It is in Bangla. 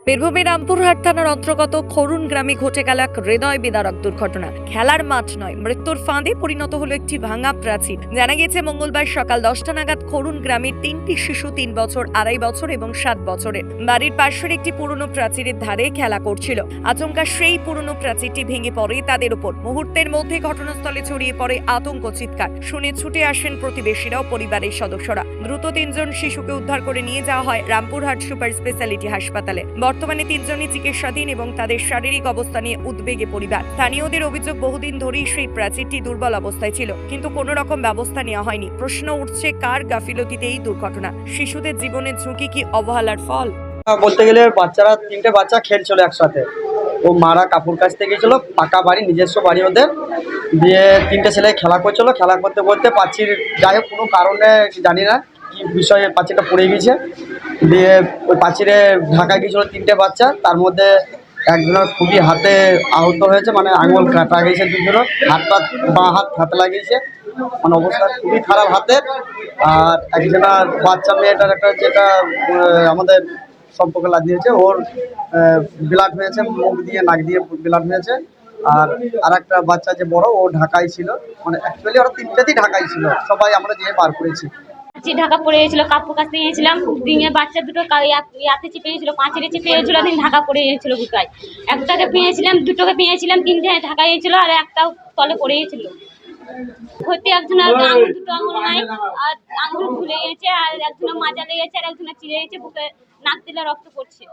বীরভূমের রামপুরহাট থানার অন্তর্গত খরুন গ্রামে ঘটে গেল এক হৃদয় বিদারক দুর্ঘটনা। খেলার মাঠ নয়, মৃত্যুর ফাঁদে পরিণত হলো একটি ভাঙা প্রাচীর। জানা গেছে মঙ্গলবার সকাল 10টা নাগাদ খরুন গ্রামের 3টি শিশু 3 বছর, 2.5 বছর এবং 7 বছরের বাড়ির পাশের একটি পুরনো প্রাচীরের ধারে খেলা করছিল। আচমকা সেই পুরনো প্রাচীরটি ভেঙে পড়ে তাদের উপর। মুহূর্তের মধ্যে ঘটনাস্থলে ছড়িয়ে পড়ে আতঙ্ক চিৎকার। শুনে ছুটে আসেন প্রতিবেশীরা ও পরিবারের সদস্যরা। দ্রুত 3 জন শিশুকে উদ্ধার করে নিয়ে যাওয়া হয় রামপুরহাট সুপার স্পেশালিটি হাসপাতালে। বর্তমানে 3 জনই চিকিৎসাধীন এবং তাদের শারীরিক অবস্থা নিয়ে উদ্বেগে পরিবার। স্থানীয়দের অভিযোগ, বহুদিন ধরেই সেই প্রাচীরটি দুর্বল অবস্থায় ছিল, কিন্তু কোনো রকম ব্যবস্থা নেওয়া হয়নি। প্রশ্ন উঠছে, কার গাফিলতিতে এই দুর্ঘটনা? শিশুদের জীবনের ঝুঁকি কি অবহেলার ফল? বলতে গেলে বাচ্চারা 3টে বাচ্চা খেলছিল একসাথে। ও মারা কাপড় কাচতে গিয়েছিল, পাকা বাড়ি, নিজস্ব বাড়ি ওদের। দিয়ে 3টে ছেলে খেলা করছিল, খেলা করতে করতে পাঁচির যাই হোক কোনো কারণে জানি না কি বিষয়ে পাঁচিরটা পড়ে গিয়েছে। দিয়ে ওই পাঁচিরে ঢাকা গিয়েছিল 3টে বাচ্চা, তার মধ্যে একজনের খুবই হাতে আহত হয়েছে, মানে আঙুল কাটা গিয়েছে, দুজনের হাতটা, বাঁ হাত হাতে লাগিয়েছে, মানে অবস্থা খুবই খারাপ হাতের। আর একজনের বাচ্চা মেয়েটার একটা যেটা আমাদের সম্পর্কে লাগিয়েছে, ওর ব্লাড হয়েছে, মুখ দিয়ে নাক দিয়ে ব্লাড হয়েছে। আর একটা বাচ্চা যে বড়, ও ঢাকায় ছিল, মানে অ্যাকচুয়ালি ওরা 3টেতেই ঢাকায় ছিল, সবাই আমরা যেয়ে বার করেছি। ঢাকা পড়ে গেছিল, কাপড় কাচতে গিয়েছিলাম, দিনে বাচ্চা দুটো ইয়াতে চেপে গেছিল, পাঁচিরে চেপে গেছিল, দিন ঢাকা পড়ে গেছিল বুকায়। একটাকে পেয়েছিলাম, দুটোকে পেয়েছিলাম, 3টে ঢাকা গিয়েছিল, আর একটা তলে পড়ে গেছিল। ক্ষতি একজনের আঙুল, দুটো আঙুল নাই, আর আঙুল ফুলে গেছে, আর একজনের মাজা লেগেছে, আর একজনের চিড়ে গেছে, বুকে নাক দিলে রক্ত পড়ছে।